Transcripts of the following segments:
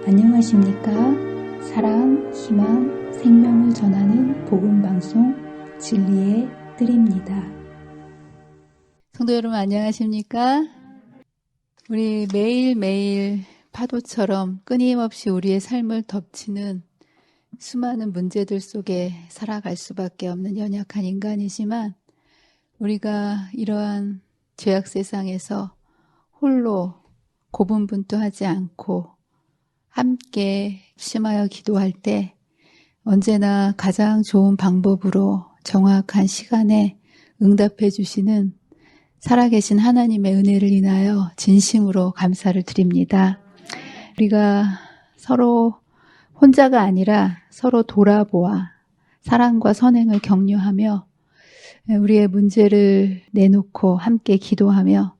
안녕하십니까? 사랑, 희망, 생명을 전하는 복음방송 진리의 뜰입니다. 성도 여러분 안녕하십니까? 우리 매일매일 파도처럼 끊임없이 우리의 삶을 덮치는 수많은 문제들 속에 살아갈 수밖에 없는 연약한 인간이지만 우리가 이러한 죄악 세상에서 홀로 고분분투하지 않고 함께 심하여 기도할 때 언제나 가장 좋은 방법으로 정확한 시간에 응답해 주시는 살아계신 하나님의 은혜를 인하여 진심으로 감사를 드립니다. 우리가 서로 혼자가 아니라 서로 돌아보아 사랑과 선행을 격려하며 우리의 문제를 내놓고 함께 기도하며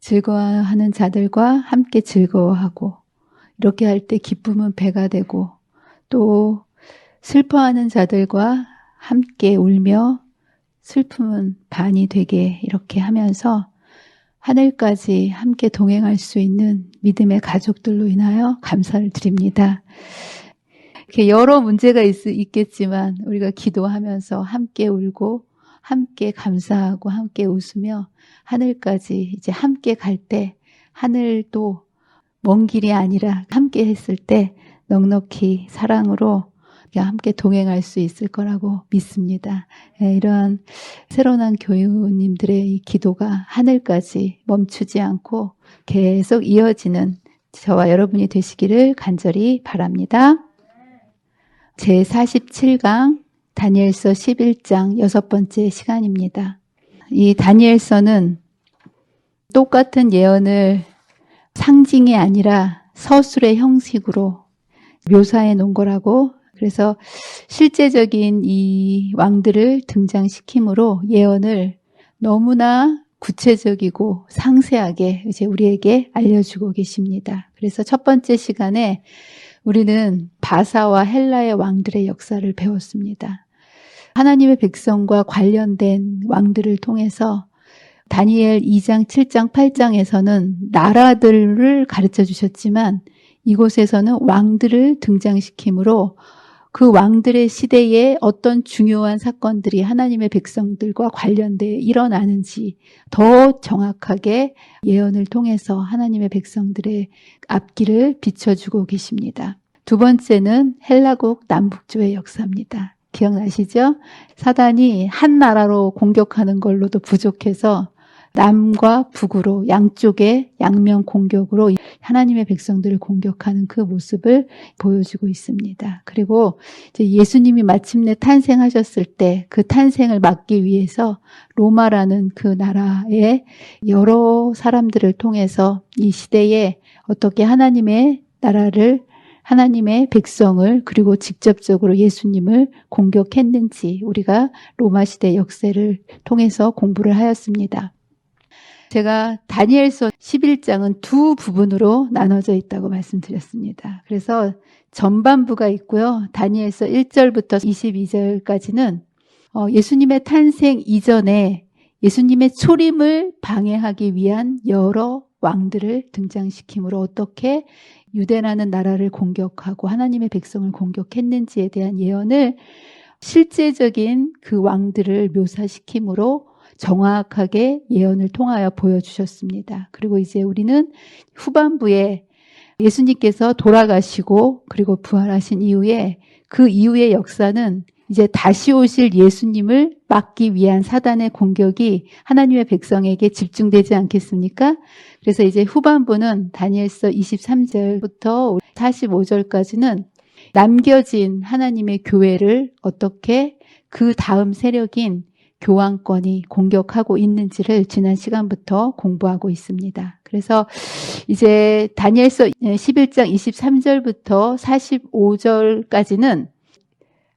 즐거워하는 자들과 함께 즐거워하고 이렇게 할 때 기쁨은 배가 되고 또 슬퍼하는 자들과 함께 울며 슬픔은 반이 되게 이렇게 하면서 하늘까지 함께 동행할 수 있는 믿음의 가족들로 인하여 감사를 드립니다. 이렇게 여러 문제가 있겠지만 우리가 기도하면서 함께 울고 함께 감사하고 함께 웃으며 하늘까지 이제 함께 갈 때 하늘도 먼 길이 아니라 함께 했을 때 넉넉히 사랑으로 함께 동행할 수 있을 거라고 믿습니다. 이러한 새로운 교우님들의 이 기도가 하늘까지 멈추지 않고 계속 이어지는 저와 여러분이 되시기를 간절히 바랍니다. 제47강 다니엘서 11장 6번째 시간입니다. 이 다니엘서는 똑같은 예언을 상징이 아니라 서술의 형식으로 묘사해 놓은 거라고, 그래서 실제적인 이 왕들을 등장시킴으로 예언을 너무나 구체적이고 상세하게 이제 우리에게 알려주고 계십니다. 그래서 첫 번째 시간에 우리는 바사와 헬라의 왕들의 역사를 배웠습니다. 하나님의 백성과 관련된 왕들을 통해서 다니엘 2장, 7장, 8장에서는 나라들을 가르쳐 주셨지만 이곳에서는 왕들을 등장시키므로 그 왕들의 시대에 어떤 중요한 사건들이 하나님의 백성들과 관련되어 일어나는지 더 정확하게 예언을 통해서 하나님의 백성들의 앞길을 비춰주고 계십니다. 두 번째는 헬라국 남북조의 역사입니다. 기억나시죠? 사단이 한 나라로 공격하는 걸로도 부족해서 남과 북으로 양쪽의 양면 공격으로 하나님의 백성들을 공격하는 그 모습을 보여주고 있습니다. 그리고 이제 예수님이 마침내 탄생하셨을 때 그 탄생을 막기 위해서 로마라는 그 나라의 여러 사람들을 통해서 이 시대에 어떻게 하나님의 나라를, 하나님의 백성을, 그리고 직접적으로 예수님을 공격했는지 우리가 로마 시대 역사를 통해서 공부를 하였습니다. 제가 다니엘서 11장은 두 부분으로 나눠져 있다고 말씀드렸습니다. 그래서 전반부가 있고요. 다니엘서 1절부터 22절까지는 예수님의 탄생 이전에 예수님의 초림을 방해하기 위한 여러 왕들을 등장시킴으로 어떻게 유대라는 나라를 공격하고 하나님의 백성을 공격했는지에 대한 예언을 실제적인 그 왕들을 묘사시킴으로 정확하게 예언을 통하여 보여주셨습니다. 그리고 이제 우리는 후반부에 예수님께서 돌아가시고 그리고 부활하신 이후에 그 이후의 역사는 이제 다시 오실 예수님을 막기 위한 사단의 공격이 하나님의 백성에게 집중되지 않겠습니까? 그래서 이제 후반부는 다니엘서 23절부터 45절까지는 남겨진 하나님의 교회를 어떻게 그 다음 세력인 교황권이 공격하고 있는지를 지난 시간부터 공부하고 있습니다. 그래서 이제 다니엘서 11장 23절부터 45절까지는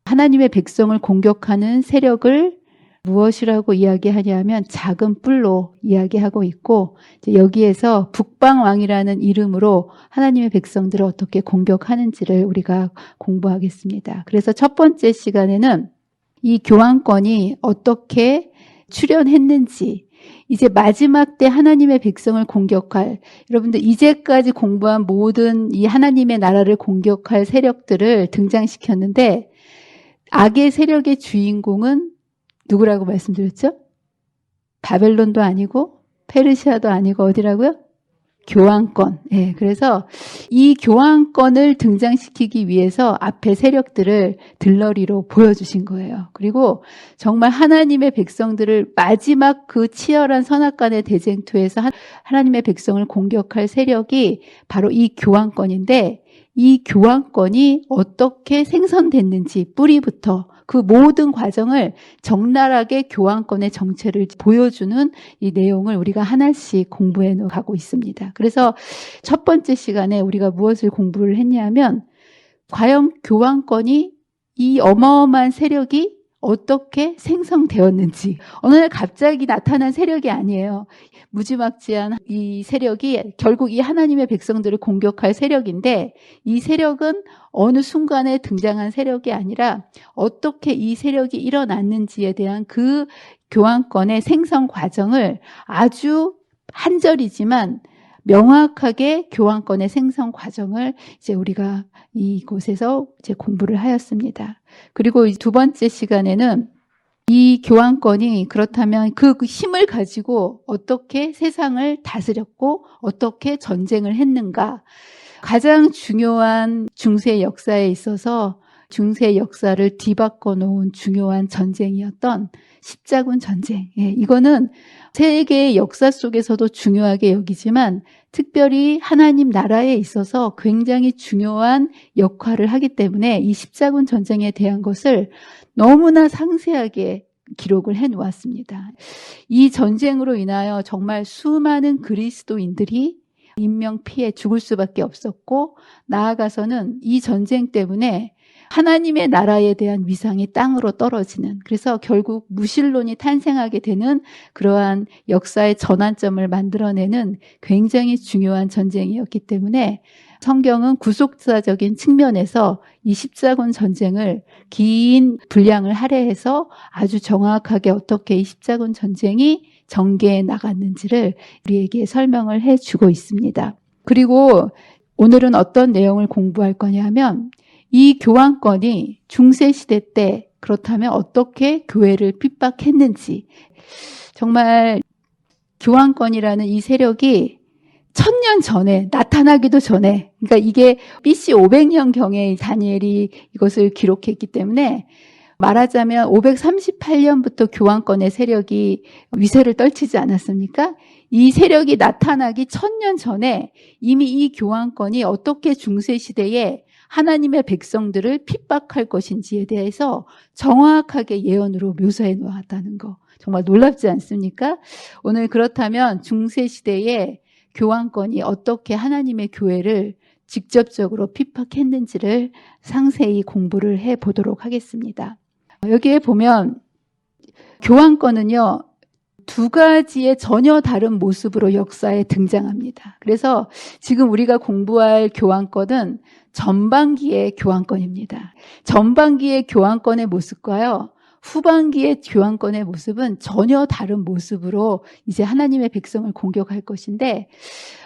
하나님의 백성을 공격하는 세력을 무엇이라고 이야기하냐면 작은 뿔로 이야기하고 있고, 이제 여기에서 북방왕이라는 이름으로 하나님의 백성들을 어떻게 공격하는지를 우리가 공부하겠습니다. 그래서 첫 번째 시간에는 이 교황권이 어떻게 출현했는지, 이제 마지막 때 하나님의 백성을 공격할, 여러분들 이제까지 공부한 모든 이 하나님의 나라를 공격할 세력들을 등장시켰는데, 악의 세력의 주인공은 누구라고 말씀드렸죠? 바벨론도 아니고 페르시아도 아니고 어디라고요? 교황권. 예, 그래서 이 교황권을 등장시키기 위해서 앞에 세력들을 들러리로 보여주신 거예요. 그리고 정말 하나님의 백성들을 마지막 그 치열한 선악간의 대쟁투에서 하나님의 백성을 공격할 세력이 바로 이 교황권인데, 이 교황권이 어떻게 생성됐는지 뿌리부터 그 모든 과정을 적나라하게 교황권의 정체를 보여주는 이 내용을 우리가 하나씩 공부해 가고 있습니다. 그래서 첫 번째 시간에 우리가 무엇을 공부를 했냐면, 과연 교황권이 이 어마어마한 세력이 어떻게 생성되었는지. 어느 날 갑자기 나타난 세력이 아니에요. 무지막지한 이 세력이 결국 이 하나님의 백성들을 공격할 세력인데, 이 세력은 어느 순간에 등장한 세력이 아니라 어떻게 이 세력이 일어났는지에 대한 그 교황권의 생성 과정을 아주 한 절이지만 명확하게 교황권의 생성 과정을 이제 우리가 이곳에서 이제 공부를 하였습니다. 그리고 두 번째 시간에는 이 교황권이 그렇다면 그 힘을 가지고 어떻게 세상을 다스렸고 어떻게 전쟁을 했는가. 가장 중요한 중세 역사에 있어서 중세 역사를 뒤바꿔 놓은 중요한 전쟁이었던 십자군 전쟁. 예, 이거는 세계의 역사 속에서도 중요하게 여기지만 특별히 하나님 나라에 있어서 굉장히 중요한 역할을 하기 때문에 이 십자군 전쟁에 대한 것을 너무나 상세하게 기록을 해 놓았습니다. 이 전쟁으로 인하여 정말 수많은 그리스도인들이 인명피해 죽을 수밖에 없었고, 나아가서는 이 전쟁 때문에 하나님의 나라에 대한 위상이 땅으로 떨어지는, 그래서 결국 무신론이 탄생하게 되는 그러한 역사의 전환점을 만들어내는 굉장히 중요한 전쟁이었기 때문에 성경은 구속사적인 측면에서 이 십자군 전쟁을 긴 분량을 할애해서 아주 정확하게 어떻게 이 십자군 전쟁이 전개해 나갔는지를 우리에게 설명을 해주고 있습니다. 그리고 오늘은 어떤 내용을 공부할 거냐면, 이 교황권이 중세시대 때 그렇다면 어떻게 교회를 핍박했는지, 정말 교황권이라는 이 세력이 1000년 전에 나타나기도 전에, 그러니까 이게 BC 500년경에 다니엘이 이것을 기록했기 때문에 말하자면 538년부터 교황권의 세력이 위세를 떨치지 않았습니까? 이 세력이 나타나기 1000년 전에 이미 이 교황권이 어떻게 중세시대에 하나님의 백성들을 핍박할 것인지에 대해서 정확하게 예언으로 묘사해 놓았다는 거. 정말 놀랍지 않습니까? 오늘 그렇다면 중세시대에 교황권이 어떻게 하나님의 교회를 직접적으로 핍박했는지를 상세히 공부를 해보도록 하겠습니다. 여기에 보면 교황권은요, 두 가지의 전혀 다른 모습으로 역사에 등장합니다. 그래서 지금 우리가 공부할 교황권은 전반기의 교황권입니다. 전반기의 교황권의 모습과요, 후반기의 교황권의 모습은 전혀 다른 모습으로 이제 하나님의 백성을 공격할 것인데,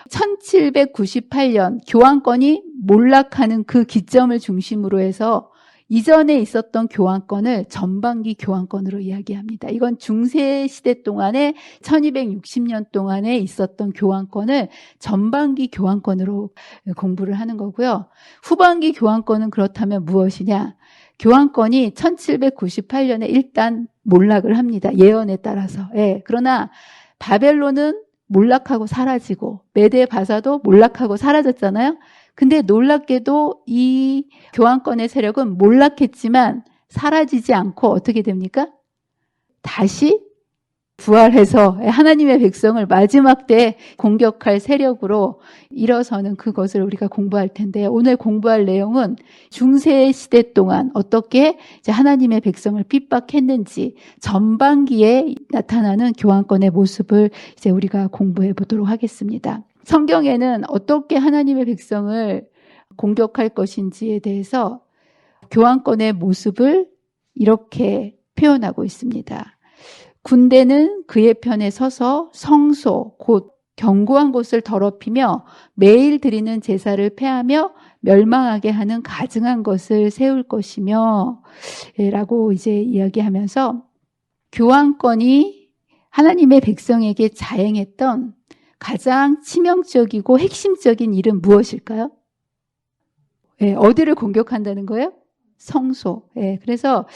1798년 교황권이 몰락하는 그 기점을 중심으로 해서 이전에 있었던 교황권을 전반기 교황권으로 이야기합니다. 이건 중세 시대 동안에 1260년 동안에 있었던 교황권을 전반기 교황권으로 공부를 하는 거고요. 후반기 교황권은 그렇다면 무엇이냐? 교황권이 1798년에 일단 몰락을 합니다. 예언에 따라서. 예, 그러나 바벨론은 몰락하고 사라지고 메데 바사도 몰락하고 사라졌잖아요. 근데 놀랍게도 이 교황권의 세력은 몰락했지만 사라지지 않고 어떻게 됩니까? 다시 부활해서 하나님의 백성을 마지막 때 공격할 세력으로 일어서는 그것을 우리가 공부할 텐데, 오늘 공부할 내용은 중세 시대 동안 어떻게 이제 하나님의 백성을 핍박했는지 전반기에 나타나는 교황권의 모습을 이제 우리가 공부해 보도록 하겠습니다. 성경에는 어떻게 하나님의 백성을 공격할 것인지에 대해서 교황권의 모습을 이렇게 표현하고 있습니다. 군대는 그의 편에 서서 성소 곧 견고한 곳을 더럽히며 매일 드리는 제사를 폐하며 멸망하게 하는 가증한 것을 세울 것이며 라고 이제 이야기하면서 교황권이 하나님의 백성에게 자행했던 가장 치명적이고 핵심적인 일은 무엇일까요? 어디를 공격한다는 거예요? 성소. 그래서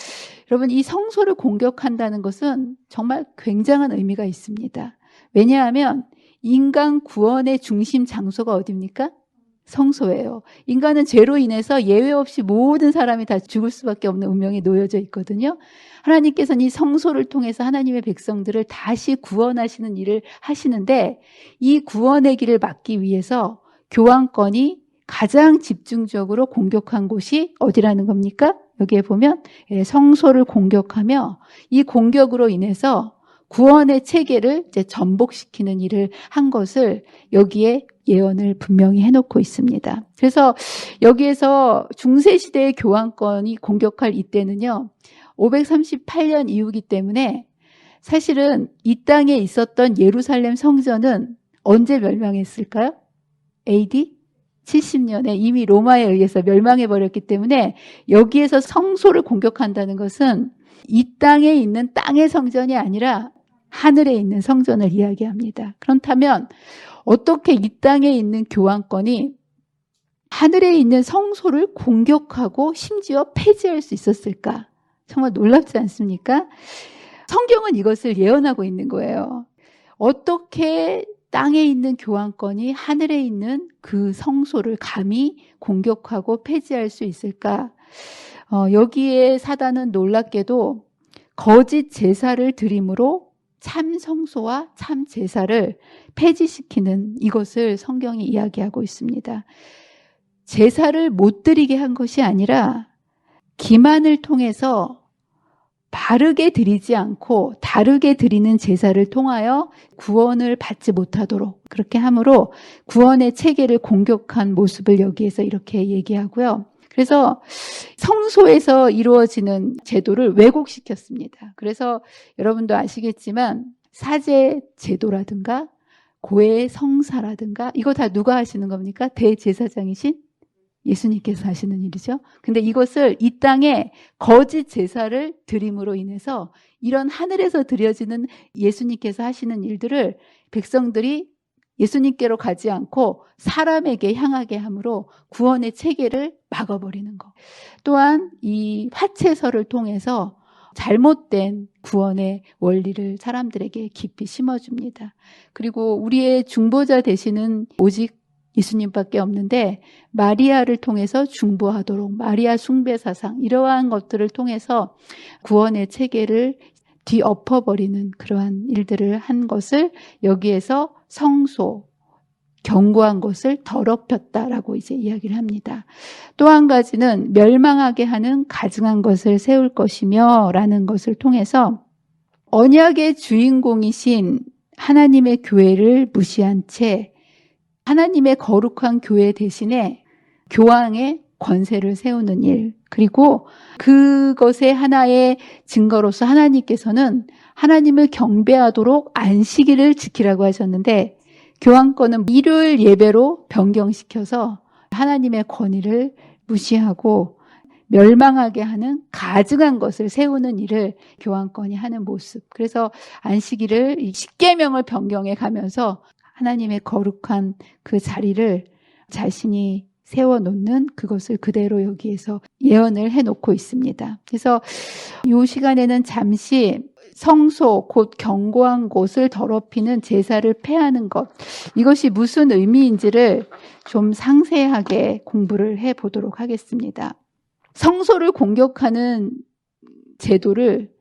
여러분 이 성소를 공격한다는 것은 정말 굉장한 의미가 있습니다. 왜냐하면 인간 구원의 중심 장소가 어디입니까? 성소예요. 인간은 죄로 인해서 예외 없이 모든 사람이 다 죽을 수밖에 없는 운명에 놓여져 있거든요. 하나님께서는 이 성소를 통해서 하나님의 백성들을 다시 구원하시는 일을 하시는데 이 구원의 길을 막기 위해서 교황권이 가장 집중적으로 공격한 곳이 어디라는 겁니까? 여기에 보면 성소를 공격하며 이 공격으로 인해서 구원의 체계를 이제 전복시키는 일을 한 것을 여기에 예언을 분명히 해놓고 있습니다. 그래서 여기에서 중세시대의 교황권이 공격할 이때는요, 538년 이후이기 때문에 사실은 이 땅에 있었던 예루살렘 성전은 언제 멸망했을까요? AD 70년에 이미 로마에 의해서 멸망해버렸기 때문에 여기에서 성소를 공격한다는 것은 이 땅에 있는 땅의 성전이 아니라 하늘에 있는 성전을 이야기합니다. 그렇다면 어떻게 이 땅에 있는 교황권이 하늘에 있는 성소를 공격하고 심지어 폐지할 수 있었을까? 정말 놀랍지 않습니까? 성경은 이것을 예언하고 있는 거예요. 어떻게 땅에 있는 교황권이 하늘에 있는 그 성소를 감히 공격하고 폐지할 수 있을까? 여기에 사단은 놀랍게도 거짓 제사를 드림으로 참 성소와 참 제사를 폐지시키는 이것을 성경이 이야기하고 있습니다. 제사를 못 드리게 한 것이 아니라 기만을 통해서 바르게 드리지 않고 다르게 드리는 제사를 통하여 구원을 받지 못하도록 그렇게 함으로 구원의 체계를 공격한 모습을 여기에서 이렇게 얘기하고요. 그래서 성소에서 이루어지는 제도를 왜곡시켰습니다. 그래서 여러분도 아시겠지만 사제 제도라든가 고해 성사라든가 이거 다 누가 하시는 겁니까? 대제사장이신 예수님께서 하시는 일이죠. 근데 이것을 이 땅에 거짓 제사를 드림으로 인해서 이런 하늘에서 드려지는 예수님께서 하시는 일들을 백성들이 예수님께로 가지 않고 사람에게 향하게 함으로 구원의 체계를 막아버리는 것. 또한 이 화채설을 통해서 잘못된 구원의 원리를 사람들에게 깊이 심어줍니다. 그리고 우리의 중보자 되시는 오직 예수님밖에 없는데 마리아를 통해서 중보하도록 마리아 숭배 사상 이러한 것들을 통해서 구원의 체계를 뒤엎어버리는 그러한 일들을 한 것을 여기에서 성소, 견고한 것을 더럽혔다라고 이제 이야기를 합니다. 또 한 가지는 멸망하게 하는 가증한 것을 세울 것이며 라는 것을 통해서 언약의 주인공이신 하나님의 교회를 무시한 채 하나님의 거룩한 교회 대신에 교황의 권세를 세우는 일, 그리고 그것의 하나의 증거로서 하나님께서는 하나님을 경배하도록 안식일을 지키라고 하셨는데 교황권은 일요일 예배로 변경시켜서 하나님의 권위를 무시하고 멸망하게 하는 가증한 것을 세우는 일을 교황권이 하는 모습. 그래서 안식일을 십계명을 변경해 가면서 하나님의 거룩한 그 자리를 자신이 세워놓는 그것을 그대로 여기에서 예언을 해놓고 있습니다. 그래서 이 시간에는 잠시 성소, 곧 견고한 곳을 더럽히는 제사를 폐하는 것, 이것이 무슨 의미인지를 좀 상세하게 공부를 해보도록 하겠습니다. 성소를 공격하는 제도를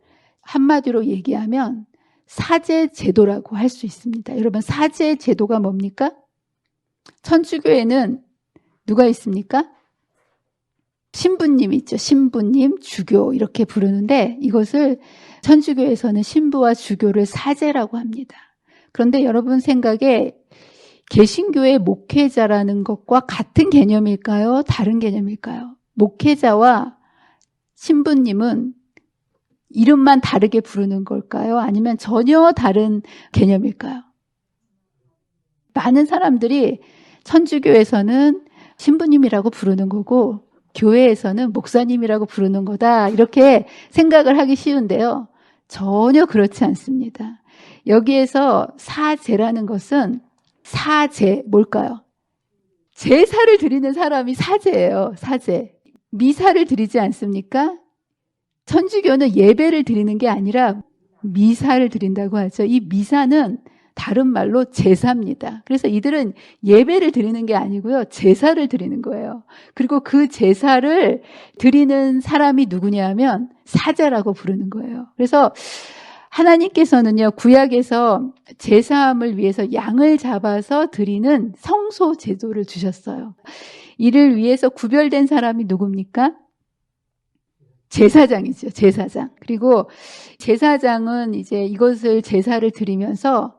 한마디로 얘기하면 사제 제도라고 할 수 있습니다. 여러분, 사제 제도가 뭡니까? 천주교에는 누가 있습니까? 신부님 있죠. 신부님, 주교 이렇게 부르는데 이것을 천주교에서는 신부와 주교를 사제라고 합니다. 그런데 여러분 생각에 개신교의 목회자라는 것과 같은 개념일까요? 다른 개념일까요? 목회자와 신부님은 이름만 다르게 부르는 걸까요? 아니면 전혀 다른 개념일까요? 많은 사람들이 천주교에서는 신부님이라고 부르는 거고 교회에서는 목사님이라고 부르는 거다 이렇게 생각을 하기 쉬운데요. 전혀 그렇지 않습니다. 여기에서 사제라는 것은 사제 뭘까요? 제사를 드리는 사람이 사제예요. 사제. 미사를 드리지 않습니까? 천주교는 예배를 드리는 게 아니라 미사를 드린다고 하죠. 이 미사는 다른 말로 제사입니다. 그래서 이들은 예배를 드리는 게 아니고요. 제사를 드리는 거예요. 그리고 그 제사를 드리는 사람이 누구냐 하면 사제라고 부르는 거예요. 그래서 하나님께서는요, 구약에서 제사함을 위해서 양을 잡아서 드리는 성소 제도를 주셨어요. 이를 위해서 구별된 사람이 누굽니까? 제사장이죠, 제사장. 그리고 제사장은 이제 이것을 제사를 드리면서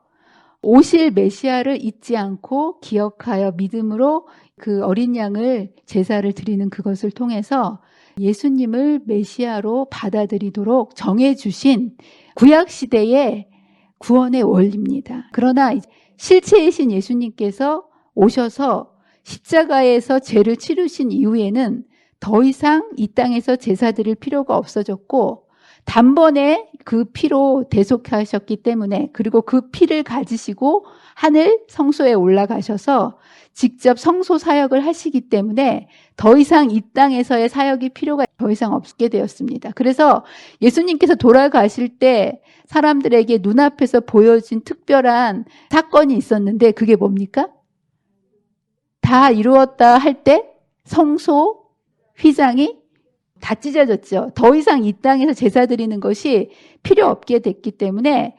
오실 메시아를 잊지 않고 기억하여 믿음으로 그 어린 양을 제사를 드리는 그것을 통해서 예수님을 메시아로 받아들이도록 정해주신 구약시대의 구원의 원리입니다. 그러나 실체이신 예수님께서 오셔서 십자가에서 죄를 치르신 이후에는 더 이상 이 땅에서 제사 드릴 필요가 없어졌고 단번에 그 피로 대속하셨기 때문에 그리고 그 피를 가지시고 하늘 성소에 올라가셔서 직접 성소 사역을 하시기 때문에 더 이상 이 땅에서의 사역이 필요가 더 이상 없게 되었습니다. 그래서 예수님께서 돌아가실 때 사람들에게 눈앞에서 보여진 특별한 사건이 있었는데 그게 뭡니까? 다 이루었다 할 때 성소 휘장이 다 찢어졌죠. 더 이상 이 땅에서 제사 드리는 것이 필요 없게 됐기 때문에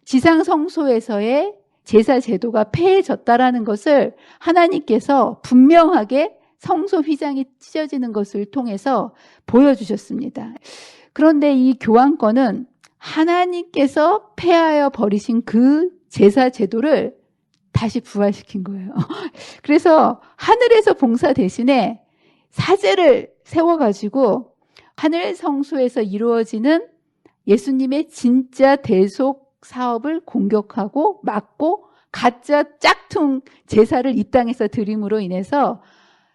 지상 성소에서의 제사 제도가 폐해졌다라는 것을 하나님께서 분명하게 성소 휘장이 찢어지는 것을 통해서 보여주셨습니다. 그런데 이 교황권은 하나님께서 폐하여 버리신 그 제사 제도를 다시 부활시킨 거예요. 그래서 하늘에서 봉사 대신에 사제를 세워가지고 하늘 성소에서 이루어지는 예수님의 진짜 대속 사업을 공격하고 막고 가짜 짝퉁 제사를 이 땅에서 드림으로 인해서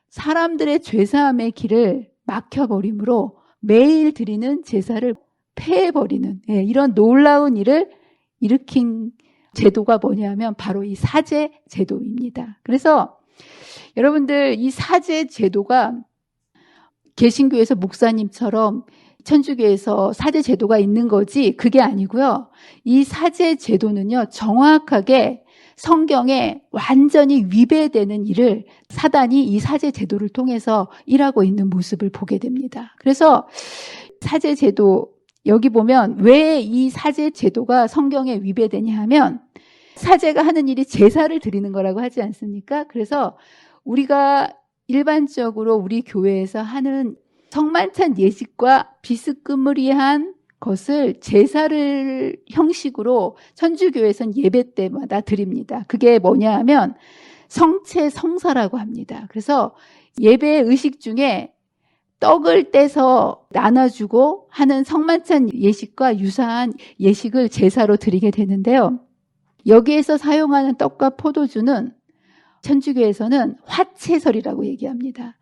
사람들의 죄사함의 길을 막혀버림으로 매일 드리는 제사를 폐해버리는 이런 놀라운 일을 일으킨 제도가 뭐냐면 바로 이 사제 제도입니다. 그래서 여러분들 이 사제 제도가 개신교에서 목사님처럼 천주교에서 사제 제도가 있는 거지 그게 아니고요. 이 사제 제도는요. 정확하게 성경에 완전히 위배되는 일을 사단이 이 사제 제도를 통해서 일하고 있는 모습을 보게 됩니다. 그래서 사제 제도 여기 보면 왜 이 사제 제도가 성경에 위배되냐 하면 사제가 하는 일이 제사를 드리는 거라고 하지 않습니까? 그래서 우리가 일반적으로 우리 교회에서 하는 성만찬 예식과 비스그무리한 것을 제사를 형식으로 천주교에서는 예배 때마다 드립니다. 그게 뭐냐 하면 성체 성사라고 합니다. 그래서 예배 의식 중에 떡을 떼서 나눠주고 하는 성만찬 예식과 유사한 예식을 제사로 드리게 되는데요. 여기에서 사용하는 떡과 포도주는 천주교에서는 화채설이라고 얘기합니다.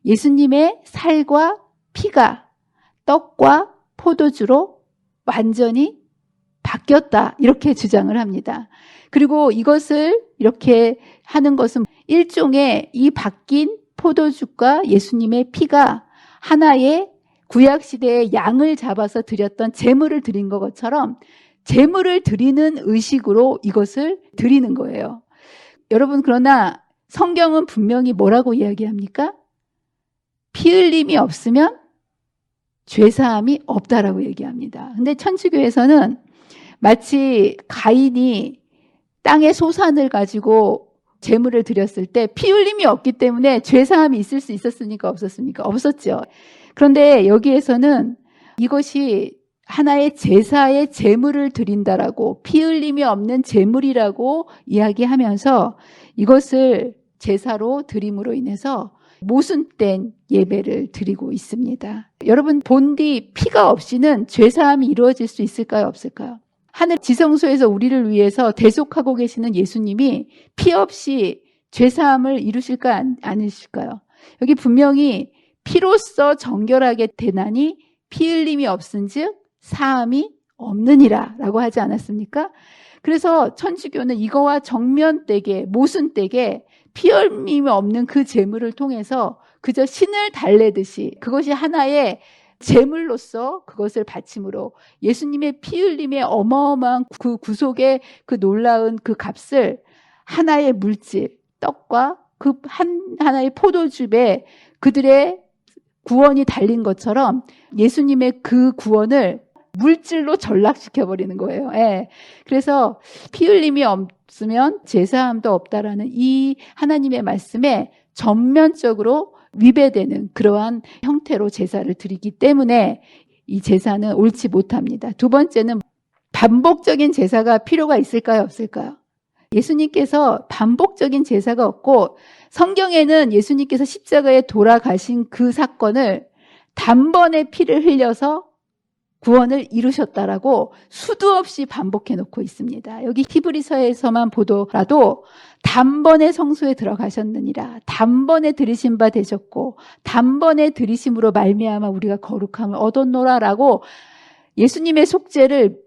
예수님의 살과 피가 떡과 포도주로 완전히 바뀌었다 이렇게 주장을 합니다. 그리고 이것을 이렇게 하는 것은 일종의 이 바뀐 포도주과 예수님의 피가 하나의 구약시대의 양을 잡아서 드렸던 제물을 드린 것처럼 제물을 드리는 의식으로 이것을 드리는 거예요. 여러분 그러나 성경은 분명히 뭐라고 이야기합니까? 피 흘림이 없으면 죄사함이 없다라고 얘기합니다. 근데 천주교에서는 마치 가인이 땅의 소산을 가지고 제물을 드렸을 때 피 흘림이 없기 때문에 죄사함이 있을 수 있었습니까? 없었습니까? 없었죠. 그런데 여기에서는 이것이 하나의 제사의 제물을 드린다라고 피 흘림이 없는 제물이라고 이야기하면서 이것을 제사로 드림으로 인해서 모순된 예배를 드리고 있습니다. 여러분, 본디 피가 없이는 죄사함이 이루어질 수 있을까요, 없을까요? 하늘 지성소에서 우리를 위해서 대속하고 계시는 예수님이 피 없이 죄사함을 이루실까 아니실까요? 여기 분명히 피로써 정결하게 되나니 피 흘림이 없은즉 사함이 없느니라 라고 하지 않았습니까? 그래서 천주교는 이거와 정면되게 모순되게 피 흘림이 없는 그 제물을 통해서 그저 신을 달래듯이 그것이 하나의 제물로서 그것을 바침으로 예수님의 피 흘림의 어마어마한 그 구속의 그 놀라운 그 값을 하나의 물질, 떡과 그 하나의 포도즙에 그들의 구원이 달린 것처럼 예수님의 그 구원을 물질로 전락시켜버리는 거예요. 예. 그래서 피 흘림이 없으면 제사함도 없다라는 이 하나님의 말씀에 전면적으로 위배되는 그러한 형태로 제사를 드리기 때문에 이 제사는 옳지 못합니다. 두 번째는 반복적인 제사가 필요가 있을까요, 없을까요? 예수님께서 반복적인 제사가 없고 성경에는 예수님께서 십자가에 돌아가신 그 사건을 단번에 피를 흘려서 구원을 이루셨다라고 수도 없이 반복해 놓고 있습니다. 여기 히브리서에서만 보더라도 단번에 성소에 들어가셨느니라, 단번에 들이신 바 되셨고 단번에 들이심으로 말미암아 우리가 거룩함을 얻었노라라고 예수님의 속죄를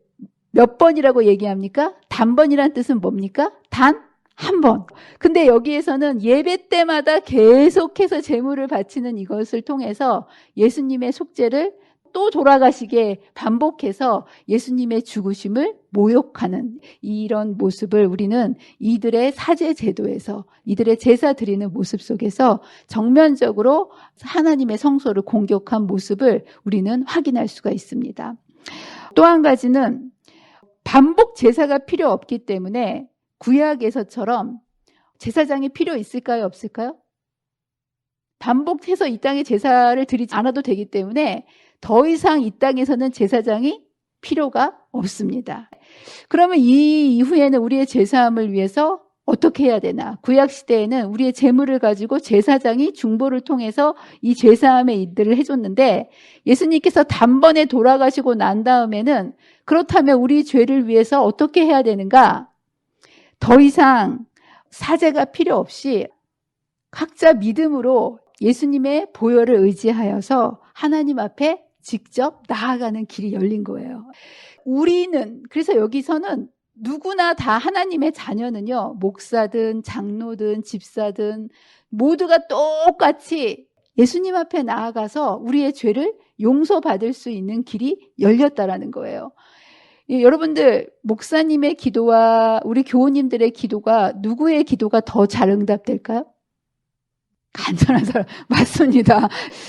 몇 번이라고 얘기합니까? 단번이란 뜻은 뭡니까? 단 한 번. 근데 여기에서는 예배 때마다 계속해서 제물을 바치는 이것을 통해서 예수님의 속죄를 또 돌아가시게 반복해서 예수님의 죽으심을 모욕하는 이런 모습을 우리는 이들의 사제 제도에서 이들의 제사 드리는 모습 속에서 정면적으로 하나님의 성소를 공격한 모습을 우리는 확인할 수가 있습니다. 또 한 가지는 반복 제사가 필요 없기 때문에 구약에서처럼 제사장이 필요 있을까요, 없을까요? 반복해서 이 땅에 제사를 드리지 않아도 되기 때문에 더 이상 이 땅에서는 제사장이 필요가 없습니다. 그러면 이 이후에는 우리의 제사함을 위해서 어떻게 해야 되나? 구약 시대에는 우리의 제물을 가지고 제사장이 중보를 통해서 이 제사함의 일들을 해줬는데 예수님께서 단번에 돌아가시고 난 다음에는 그렇다면 우리 죄를 위해서 어떻게 해야 되는가? 더 이상 사제가 필요 없이 각자 믿음으로 예수님의 보혈을 의지하여서 하나님 앞에 직접 나아가는 길이 열린 거예요. 우리는 그래서 여기서는 누구나 다 하나님의 자녀는요, 목사든 장로든 집사든 모두가 똑같이 예수님 앞에 나아가서 우리의 죄를 용서받을 수 있는 길이 열렸다라는 거예요. 여러분들, 목사님의 기도와 우리 교우님들의 기도가 누구의 기도가 더 잘 응답될까요? 간절한 사람, 맞습니다.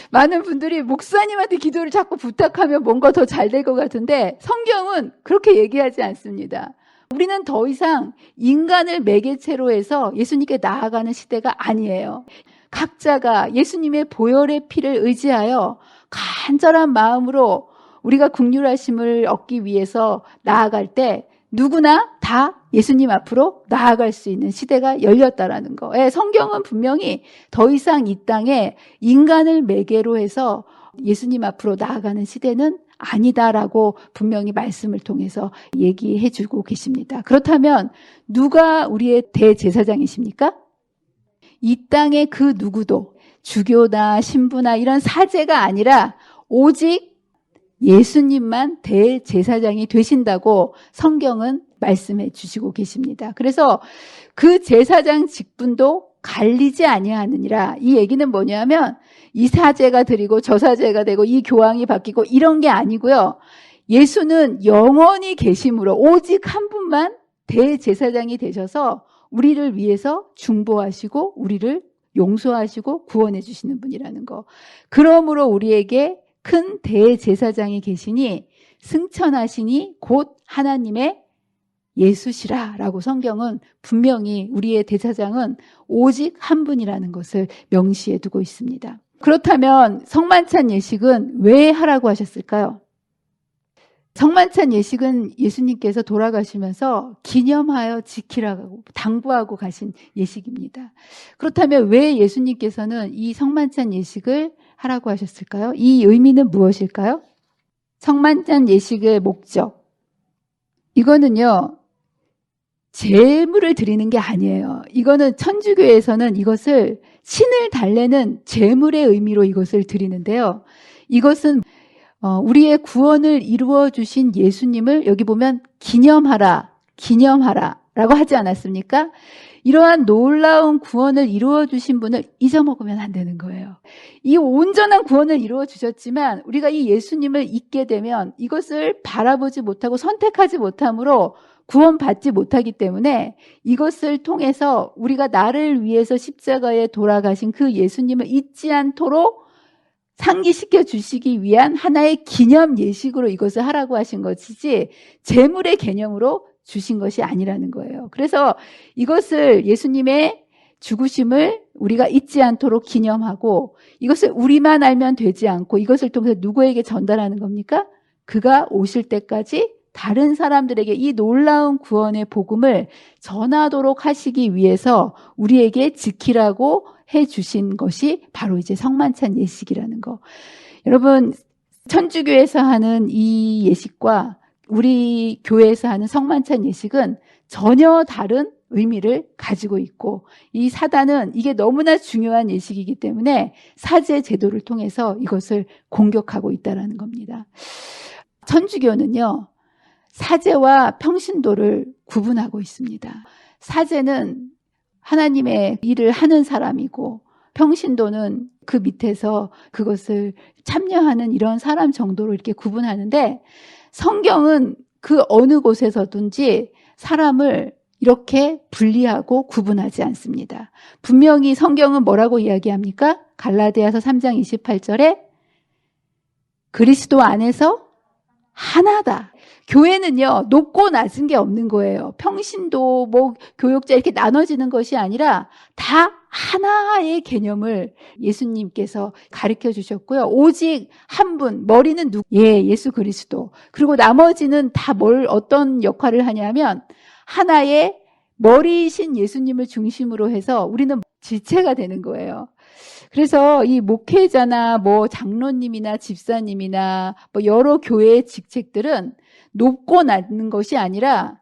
많은 분들이 목사님한테 기도를 자꾸 부탁하면 뭔가 더 잘 될 것 같은데 성경은 그렇게 얘기하지 않습니다. 우리는 더 이상 인간을 매개체로 해서 예수님께 나아가는 시대가 아니에요. 각자가 예수님의 보혈의 피를 의지하여 간절한 마음으로 우리가 긍휼하심을 얻기 위해서 나아갈 때 누구나 다 예수님 앞으로 나아갈 수 있는 시대가 열렸다라는 거. 성경은 분명히 더 이상 이 땅에 인간을 매개로 해서 예수님 앞으로 나아가는 시대는 아니다라고 분명히 말씀을 통해서 얘기해 주고 계십니다. 그렇다면 누가 우리의 대제사장이십니까? 이 땅의 그 누구도 주교나 신부나 이런 사제가 아니라 오직 예수님만 대제사장이 되신다고 성경은 말씀해 주시고 계십니다. 그래서 그 제사장 직분도 갈리지 아니하느니라. 이 얘기는 뭐냐면 이 사제가 드리고 저 사제가 되고 이 교황이 바뀌고 이런 게 아니고요. 예수는 영원히 계심으로 오직 한 분만 대제사장이 되셔서 우리를 위해서 중보하시고 우리를 용서하시고 구원해 주시는 분이라는 거. 그러므로 우리에게 큰 대제사장이 계시니 승천하시니 곧 하나님의 예수시라라고 성경은 분명히 우리의 대제사장은 오직 한 분이라는 것을 명시해 두고 있습니다. 그렇다면 성만찬 예식은 왜 하라고 하셨을까요? 성만찬 예식은 예수님께서 돌아가시면서 기념하여 지키라고 당부하고 가신 예식입니다. 그렇다면 왜 예수님께서는 이 성만찬 예식을 하라고 하셨을까요? 이 의미는 무엇일까요? 성만찬 예식의 목적. 이거는요, 제물을 드리는 게 아니에요. 이거는 천주교에서는 이것을 신을 달래는 제물의 의미로 이것을 드리는데요. 이것은 우리의 구원을 이루어 주신 예수님을 여기 보면 기념하라 라고 하지 않았습니까? 이러한 놀라운 구원을 이루어 주신 분을 잊어먹으면 안 되는 거예요. 이 온전한 구원을 이루어 주셨지만 우리가 이 예수님을 잊게 되면 이것을 바라보지 못하고 선택하지 못함으로 구원받지 못하기 때문에 이것을 통해서 우리가 나를 위해서 십자가에 돌아가신 그 예수님을 잊지 않도록 상기시켜 주시기 위한 하나의 기념 예식으로 이것을 하라고 하신 것이지 제물의 개념으로 주신 것이 아니라는 거예요. 그래서 이것을 예수님의 죽으심을 우리가 잊지 않도록 기념하고 이것을 우리만 알면 되지 않고 이것을 통해서 누구에게 전달하는 겁니까? 그가 오실 때까지 다른 사람들에게 이 놀라운 구원의 복음을 전하도록 하시기 위해서 우리에게 지키라고 해 주신 것이 바로 이제 성만찬 예식이라는 거. 여러분, 천주교에서 하는 이 예식과 우리 교회에서 하는 성만찬 예식은 전혀 다른 의미를 가지고 있고 이 사단은 이게 너무나 중요한 예식이기 때문에 사제 제도를 통해서 이것을 공격하고 있다는 겁니다. 천주교는요, 사제와 평신도를 구분하고 있습니다. 사제는 하나님의 일을 하는 사람이고 평신도는 그 밑에서 그것을 참여하는 이런 사람 정도로 이렇게 구분하는데 성경은 그 어느 곳에서든지 사람을 이렇게 분리하고 구분하지 않습니다. 분명히 성경은 뭐라고 이야기합니까? 갈라디아서 3장 28절에 그리스도 안에서 하나다. 교회는요, 높고 낮은 게 없는 거예요. 평신도, 교역자 이렇게 나눠지는 것이 아니라 다 하나의 개념을 예수님께서 가르쳐 주셨고요. 오직 한 분, 머리는 예수 그리스도. 그리고 나머지는 다 어떤 역할을 하냐면 하나의 머리이신 예수님을 중심으로 해서 우리는 지체가 되는 거예요. 그래서 이 목회자나 장로님이나 집사님이나 여러 교회의 직책들은 높고 낮은 것이 아니라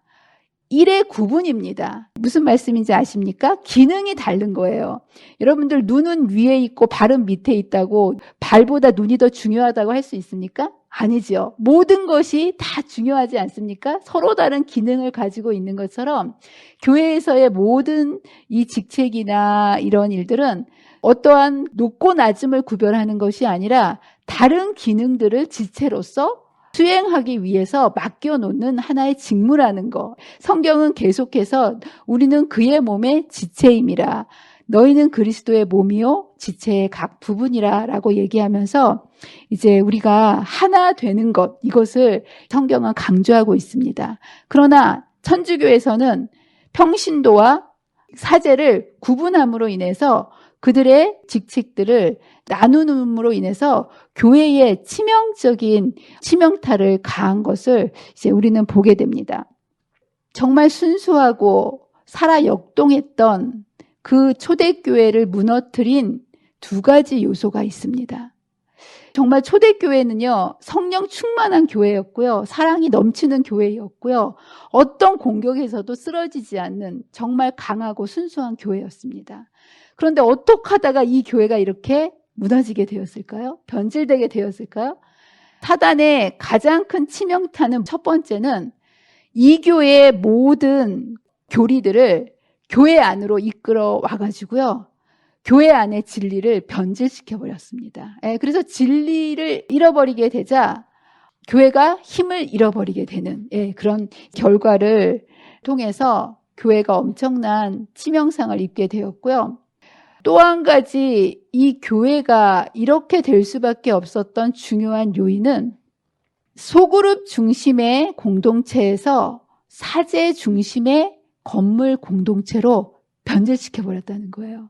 일의 구분입니다. 무슨 말씀인지 아십니까? 기능이 다른 거예요. 여러분들 눈은 위에 있고 발은 밑에 있다고 발보다 눈이 더 중요하다고 할 수 있습니까? 아니죠. 모든 것이 다 중요하지 않습니까? 서로 다른 기능을 가지고 있는 것처럼 교회에서의 모든 이 직책이나 이런 일들은 어떠한 높고 낮음을 구별하는 것이 아니라 다른 기능들을 지체로서 수행하기 위해서 맡겨놓는 하나의 직무라는 거. 성경은 계속해서 우리는 그의 몸의 지체임이라 너희는 그리스도의 몸이요 지체의 각 부분이라 라고 얘기하면서 이제 우리가 하나 되는 것, 이것을 성경은 강조하고 있습니다. 그러나 천주교에서는 평신도와 사제를 구분함으로 인해서 그들의 직책들을 나누음으로 인해서 교회의 치명적인 치명타를 가한 것을 이제 우리는 보게 됩니다. 정말 순수하고 살아 역동했던 그 초대교회를 무너뜨린 두 가지 요소가 있습니다. 정말 초대교회는요, 성령 충만한 교회였고요, 사랑이 넘치는 교회였고요, 어떤 공격에서도 쓰러지지 않는 정말 강하고 순수한 교회였습니다. 그런데 어떻게 하다가 이 교회가 이렇게 무너지게 되었을까요? 변질되게 되었을까요? 사단의 가장 큰 치명타는 첫 번째는 이 교회의 모든 교리들을 교회 안으로 이끌어 와가지고요, 교회 안의 진리를 변질시켜 버렸습니다. 그래서 진리를 잃어버리게 되자 교회가 힘을 잃어버리게 되는 그런 결과를 통해서 교회가 엄청난 치명상을 입게 되었고요. 또 한 가지 이 교회가 이렇게 될 수밖에 없었던 중요한 요인은 소그룹 중심의 공동체에서 사제 중심의 건물 공동체로 변질시켜버렸다는 거예요.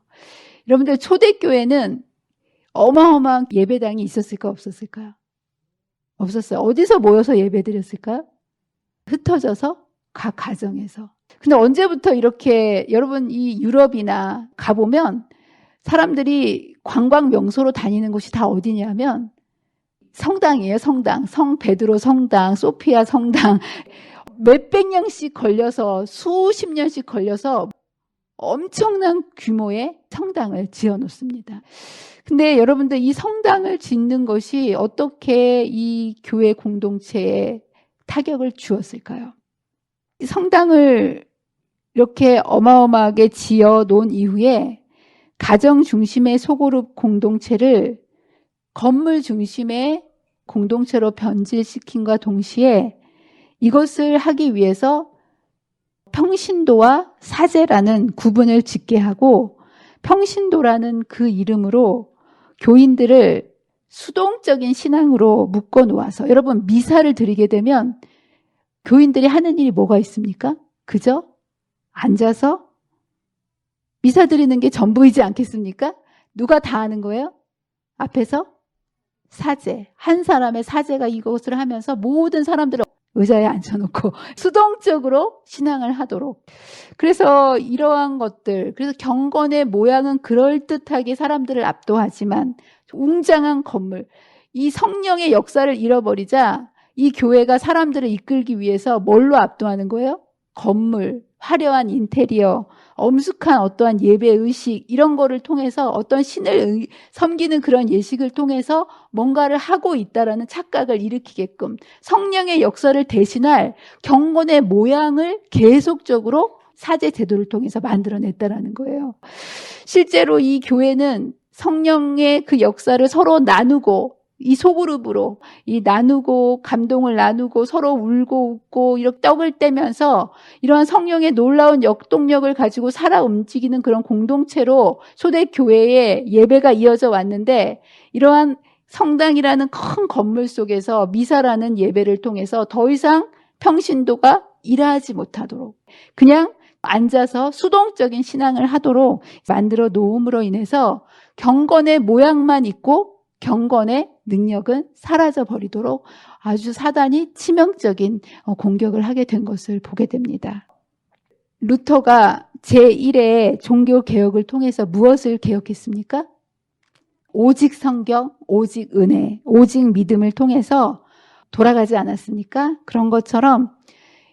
여러분들, 초대교회는 어마어마한 예배당이 있었을까 없었을까요? 없었어요. 어디서 모여서 예배드렸을까요? 흩어져서 각 가정에서. 근데 언제부터 이렇게 여러분 이 유럽이나 가보면 사람들이 관광 명소로 다니는 곳이 다 어디냐면 성당이에요. 성당. 성 베드로 성당, 소피아 성당. 몇백 년씩 걸려서 수십 년씩 걸려서 엄청난 규모의 성당을 지어 놓습니다. 근데 여러분들 이 성당을 짓는 것이 어떻게 이 교회 공동체에 타격을 주었을까요? 이 성당을 이렇게 어마어마하게 지어 놓은 이후에 가정 중심의 소그룹 공동체를 건물 중심의 공동체로 변질시킨과 동시에 이것을 하기 위해서 평신도와 사제라는 구분을 짓게 하고 평신도라는 그 이름으로 교인들을 수동적인 신앙으로 묶어 놓아서 여러분 미사를 드리게 되면 교인들이 하는 일이 뭐가 있습니까? 그저 앉아서 미사 드리는 게 전부이지 않겠습니까? 누가 다 하는 거예요? 앞에서 사제, 한 사람의 사제가 이것을 하면서 모든 사람들을 의자에 앉혀놓고 수동적으로 신앙을 하도록. 그래서 이러한 것들, 그래서 경건의 모양은 그럴듯하게 사람들을 압도하지만 웅장한 건물, 이 성령의 역사를 잃어버리자 이 교회가 사람들을 이끌기 위해서 뭘로 압도하는 거예요? 건물, 화려한 인테리어, 엄숙한 어떠한 예배 의식 이런 거를 통해서 어떤 신을 섬기는 그런 예식을 통해서 뭔가를 하고 있다라는 착각을 일으키게끔 성령의 역사를 대신할 경건의 모양을 계속적으로 사제 제도를 통해서 만들어냈다라는 거예요. 실제로 이 교회는 성령의 그 역사를 서로 나누고 이 소그룹으로 이 나누고 감동을 나누고 서로 울고 웃고 이렇게 떡을 떼면서 이러한 성령의 놀라운 역동력을 가지고 살아 움직이는 그런 공동체로 초대교회의 예배가 이어져 왔는데 이러한 성당이라는 큰 건물 속에서 미사라는 예배를 통해서 더 이상 평신도가 일하지 못하도록 그냥 앉아서 수동적인 신앙을 하도록 만들어 놓음으로 인해서 경건의 모양만 있고 경건의 능력은 사라져 버리도록 아주 사단이 치명적인 공격을 하게 된 것을 보게 됩니다. 루터가 제1의 종교개혁을 통해서 무엇을 개혁했습니까? 오직 성경, 오직 은혜, 오직 믿음을 통해서 돌아가지 않았습니까? 그런 것처럼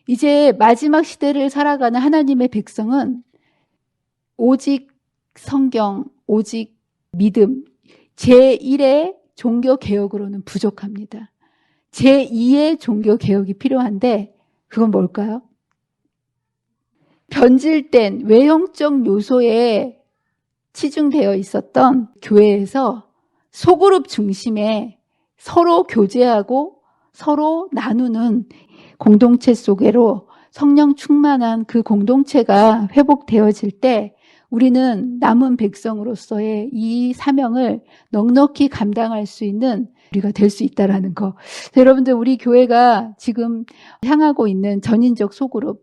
이제 마지막 시대를 살아가는 하나님의 백성은 오직 성경, 오직 믿음, 제1의 종교개혁으로는 부족합니다. 제2의 종교개혁이 필요한데 그건 뭘까요? 변질된 외형적 요소에 치중되어 있었던 교회에서 소그룹 중심의 서로 교제하고 서로 나누는 공동체 속으로 성령 충만한 그 공동체가 회복되어질 때 우리는 남은 백성으로서의 이 사명을 넉넉히 감당할 수 있는 우리가 될 수 있다라는 거. 여러분들 우리 교회가 지금 향하고 있는 전인적 소그룹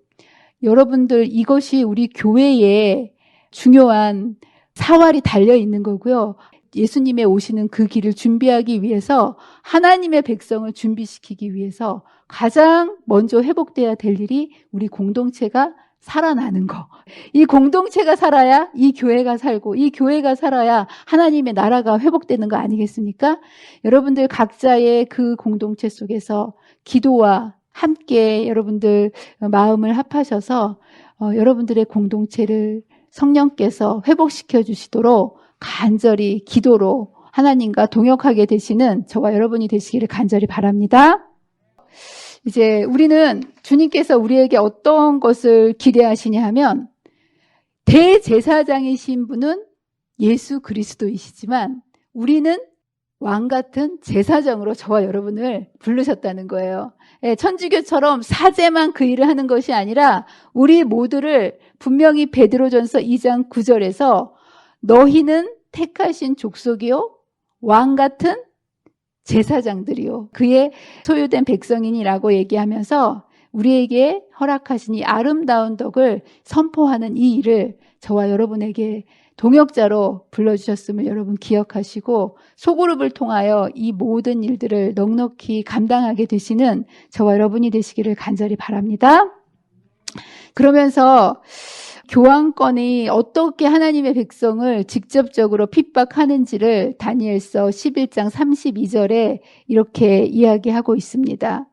여러분들 이것이 우리 교회의 중요한 사활이 달려 있는 거고요. 예수님의 오시는 그 길을 준비하기 위해서 하나님의 백성을 준비시키기 위해서 가장 먼저 회복돼야 될 일이 우리 공동체가 살아나는 거. 이 공동체가 살아야 이 교회가 살고 이 교회가 살아야 하나님의 나라가 회복되는 거 아니겠습니까? 여러분들 각자의 그 공동체 속에서 기도와 함께 여러분들 마음을 합하셔서 여러분들의 공동체를 성령께서 회복시켜 주시도록 간절히 기도로 하나님과 동역하게 되시는 저와 여러분이 되시기를 간절히 바랍니다. 이제 우리는 주님께서 우리에게 어떤 것을 기대하시냐 하면 대제사장이신 분은 예수 그리스도이시지만 우리는 왕 같은 제사장으로 저와 여러분을 부르셨다는 거예요. 천주교처럼 사제만 그 일을 하는 것이 아니라 우리 모두를 분명히 베드로전서 2장 9절에서 너희는 택하신 족속이요 왕 같은 제사장들이요 그의 소유된 백성이니라고 얘기하면서 우리에게 허락하신 이 아름다운 덕을 선포하는 이 일을 저와 여러분에게 동역자로 불러주셨음을 여러분 기억하시고 소그룹을 통하여 이 모든 일들을 넉넉히 감당하게 되시는 저와 여러분이 되시기를 간절히 바랍니다. 그러면서 교환권이 어떻게 하나님의 백성을 직접적으로 핍박하는지를 다니엘서 11장 32절에 이렇게 이야기하고 있습니다.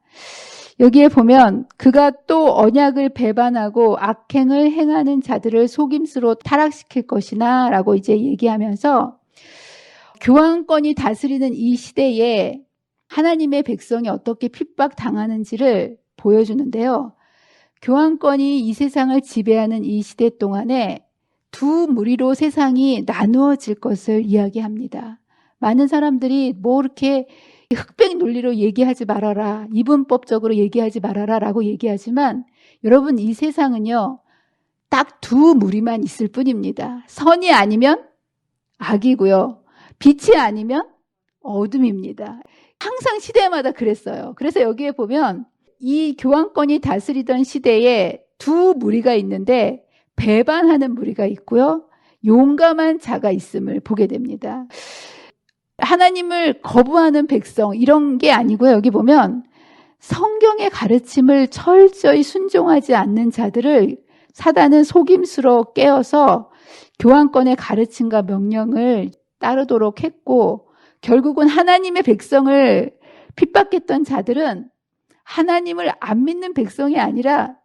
여기에 보면 그가 또 언약을 배반하고 악행을 행하는 자들을 속임수로 타락시킬 것이나 라고 이제 얘기하면서 교환권이 다스리는 이 시대에 하나님의 백성이 어떻게 핍박당하는지를 보여주는데요. 교환권이 이 세상을 지배하는 이 시대 동안에 두 무리로 세상이 나누어질 것을 이야기합니다. 많은 사람들이 뭐 이렇게 흑백 논리로 얘기하지 말아라, 이분법적으로 얘기하지 말아라 라고 얘기하지만 여러분 이 세상은요 딱 두 무리만 있을 뿐입니다. 선이 아니면 악이고요, 빛이 아니면 어둠입니다. 항상 시대마다 그랬어요. 그래서 여기에 보면 이 교환권이 다스리던 시대에 두 무리가 있는데 배반하는 무리가 있고요, 용감한 자가 있음을 보게 됩니다. 하나님을 거부하는 백성 이런 게 아니고요. 여기 보면 성경의 가르침을 철저히 순종하지 않는 자들을 사단은 속임수로 깨어서 교환권의 가르침과 명령을 따르도록 했고, 결국은 하나님의 백성을 핍박했던 자들은 하나님을 안 믿는 백성이 아니라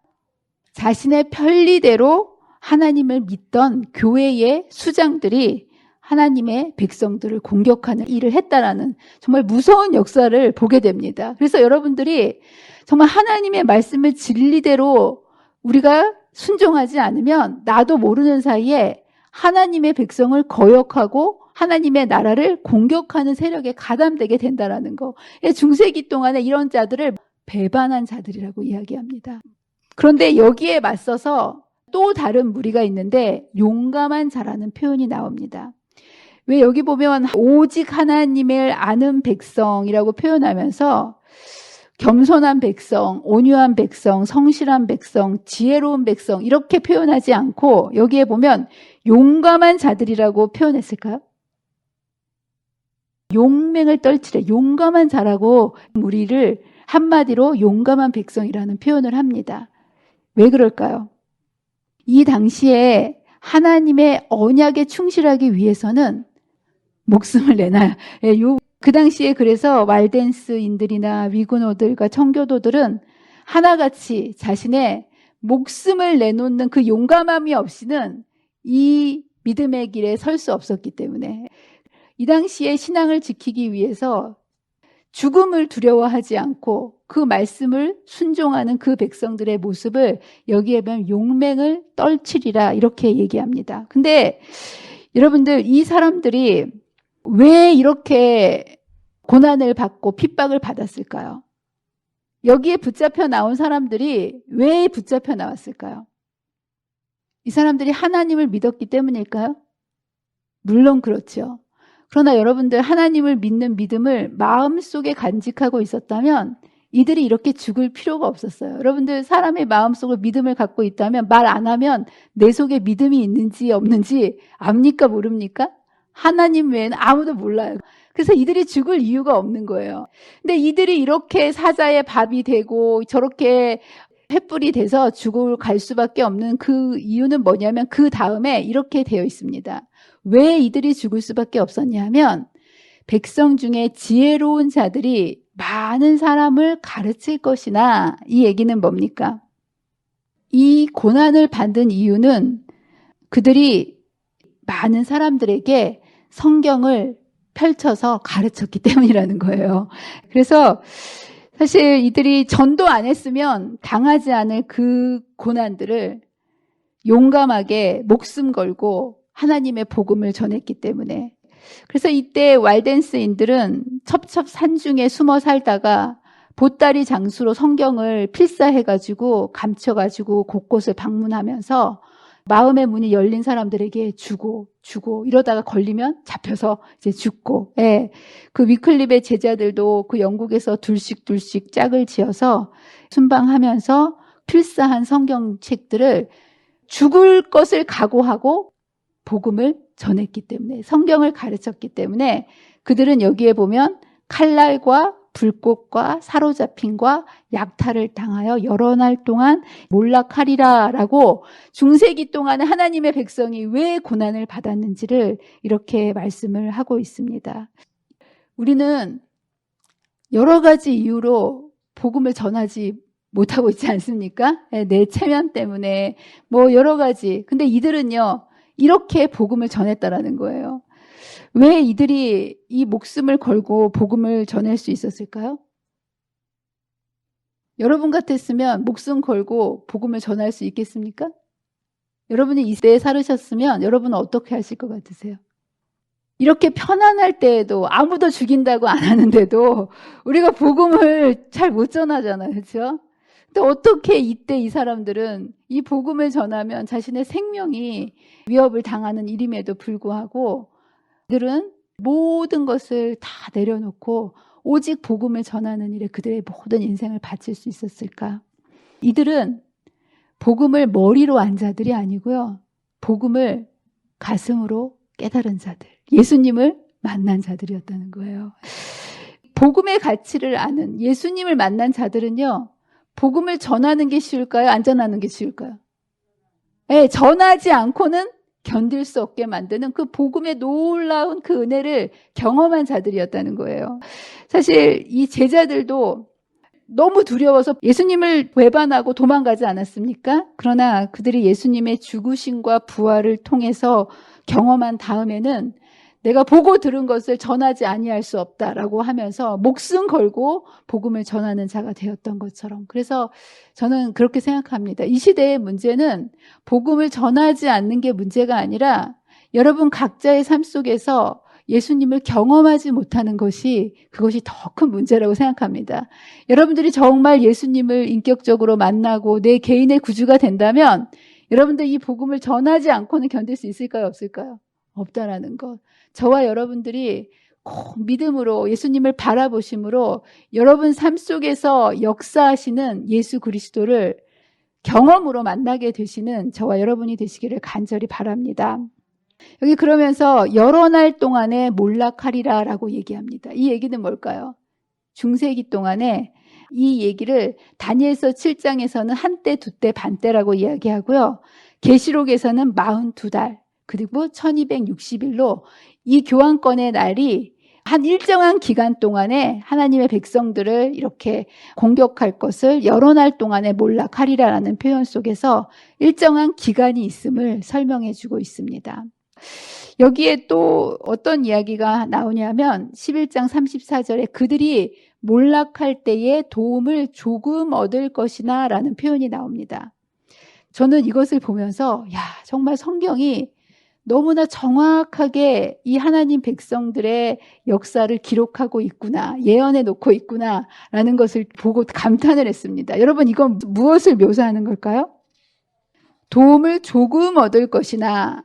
자신의 편리대로 하나님을 믿던 교회의 수장들이 하나님의 백성들을 공격하는 일을 했다라는 정말 무서운 역사를 보게 됩니다. 그래서 여러분들이 정말 하나님의 말씀을 진리대로 우리가 순종하지 않으면 나도 모르는 사이에 하나님의 백성을 거역하고 하나님의 나라를 공격하는 세력에 가담되게 된다라는 거. 중세기 동안에 이런 자들을 배반한 자들이라고 이야기합니다. 그런데 여기에 맞서서 또 다른 무리가 있는데 용감한 자라는 표현이 나옵니다. 왜 여기 보면 오직 하나님을 아는 백성이라고 표현하면서 겸손한 백성, 온유한 백성, 성실한 백성, 지혜로운 백성 이렇게 표현하지 않고 여기에 보면 용감한 자들이라고 표현했을까요? 용맹을 떨치래, 용감한 자라고 무리를 한마디로 용감한 백성이라는 표현을 합니다. 왜 그럴까요? 이 당시에 하나님의 언약에 충실하기 위해서는 목숨을 내놔야. 그 당시에 그래서 왈덴스인들이나 위구노들과 청교도들은 하나같이 자신의 목숨을 내놓는 그 용감함이 없이는 이 믿음의 길에 설 수 없었기 때문에 이 당시에 신앙을 지키기 위해서 죽음을 두려워하지 않고 그 말씀을 순종하는 그 백성들의 모습을 여기에 보면 용맹을 떨치리라 이렇게 얘기합니다. 근데 여러분들 이 사람들이 왜 이렇게 고난을 받고 핍박을 받았을까요? 여기에 붙잡혀 나온 사람들이 왜 붙잡혀 나왔을까요? 이 사람들이 하나님을 믿었기 때문일까요? 물론 그렇죠. 그러나 여러분들 하나님을 믿는 믿음을 마음속에 간직하고 있었다면 이들이 이렇게 죽을 필요가 없었어요. 여러분들 사람의 마음속으로 믿음을 갖고 있다면 말 안 하면 내 속에 믿음이 있는지 없는지 압니까 모릅니까? 하나님 외에는 아무도 몰라요. 그래서 이들이 죽을 이유가 없는 거예요. 근데 이들이 이렇게 사자의 밥이 되고 저렇게 횃불이 돼서 죽을 갈 수밖에 없는 그 이유는 뭐냐면 그 다음에 이렇게 되어 있습니다. 왜 이들이 죽을 수밖에 없었냐면 백성 중에 지혜로운 자들이 많은 사람을 가르칠 것이나, 이 얘기는 뭡니까? 이 고난을 받은 이유는 그들이 많은 사람들에게 성경을 펼쳐서 가르쳤기 때문이라는 거예요. 그래서 사실 이들이 전도 안 했으면 당하지 않을 그 고난들을 용감하게 목숨 걸고 하나님의 복음을 전했기 때문에. 그래서 이때 왈덴스인들은 첩첩산중에 숨어 살다가 보따리 장수로 성경을 필사해가지고 감춰가지고 곳곳을 방문하면서 마음의 문이 열린 사람들에게 주고 이러다가 걸리면 잡혀서 이제 죽고. 예. 그 위클립의 제자들도 그 영국에서 둘씩 짝을 지어서 순방하면서 필사한 성경책들을 죽을 것을 각오하고 복음을 전했기 때문에, 성경을 가르쳤기 때문에 그들은 여기에 보면 칼날과 불꽃과 사로잡힘과 약탈을 당하여 여러 날 동안 몰락하리라 라고 중세기 동안에 하나님의 백성이 왜 고난을 받았는지를 이렇게 말씀을 하고 있습니다. 우리는 여러 가지 이유로 복음을 전하지 못하고 있지 않습니까? 내 체면 때문에 뭐 여러 가지. 근데 이들은요, 이렇게 복음을 전했다라는 거예요. 왜 이들이 이 목숨을 걸고 복음을 전할 수 있었을까요? 여러분 같았으면 목숨 걸고 복음을 전할 수 있겠습니까? 여러분이 이 시대에 살으셨으면 여러분은 어떻게 하실 것 같으세요? 이렇게 편안할 때에도 아무도 죽인다고 안 하는데도 우리가 복음을 잘 못 전하잖아요. 그렇죠? 근데 어떻게 이때 이 사람들은 이 복음을 전하면 자신의 생명이 위협을 당하는 일임에도 불구하고 그들은 모든 것을 다 내려놓고 오직 복음을 전하는 일에 그들의 모든 인생을 바칠 수 있었을까? 이들은 복음을 머리로 안 자들이 아니고요. 복음을 가슴으로 깨달은 자들, 예수님을 만난 자들이었다는 거예요. 복음의 가치를 아는 예수님을 만난 자들은요. 복음을 전하는 게 쉬울까요? 안 전하는 게 쉬울까요? 네, 전하지 않고는 견딜 수 없게 만드는 그 복음의 놀라운 그 은혜를 경험한 자들이었다는 거예요. 사실 이 제자들도 너무 두려워서 예수님을 외반하고 도망가지 않았습니까? 그러나 그들이 예수님의 죽으심과 부활을 통해서 경험한 다음에는 내가 보고 들은 것을 전하지 아니할 수 없다라고 하면서 목숨 걸고 복음을 전하는 자가 되었던 것처럼. 그래서 저는 그렇게 생각합니다. 이 시대의 문제는 복음을 전하지 않는 게 문제가 아니라 여러분 각자의 삶 속에서 예수님을 경험하지 못하는 것이 그것이 더 큰 문제라고 생각합니다. 여러분들이 정말 예수님을 인격적으로 만나고 내 개인의 구주가 된다면 여러분들 이 복음을 전하지 않고는 견딜 수 있을까요? 없을까요? 없다라는 것. 저와 여러분들이 꼭 믿음으로 예수님을 바라보심으로 여러분 삶 속에서 역사하시는 예수 그리스도를 경험으로 만나게 되시는 저와 여러분이 되시기를 간절히 바랍니다. 여기 그러면서 여러 날 동안에 몰락하리라 라고 얘기합니다. 이 얘기는 뭘까요? 중세기 동안에 이 얘기를 다니엘서 7장에서는 한때, 두때, 반때라고 이야기하고요. 계시록에서는 42달, 그리고 1260일로 이 교환권의 날이 한 일정한 기간 동안에 하나님의 백성들을 이렇게 공격할 것을 여러 날 동안에 몰락하리라라는 표현 속에서 일정한 기간이 있음을 설명해 주고 있습니다. 여기에 또 어떤 이야기가 나오냐면 11장 34절에 그들이 몰락할 때에 도움을 조금 얻을 것이나 라는 표현이 나옵니다. 저는 이것을 보면서 정말 성경이 너무나 정확하게 이 하나님 백성들의 역사를 기록하고 있구나, 예언해 놓고 있구나 라는 것을 보고 감탄을 했습니다. 여러분 이건 무엇을 묘사하는 걸까요? 도움을 조금 얻을 것이나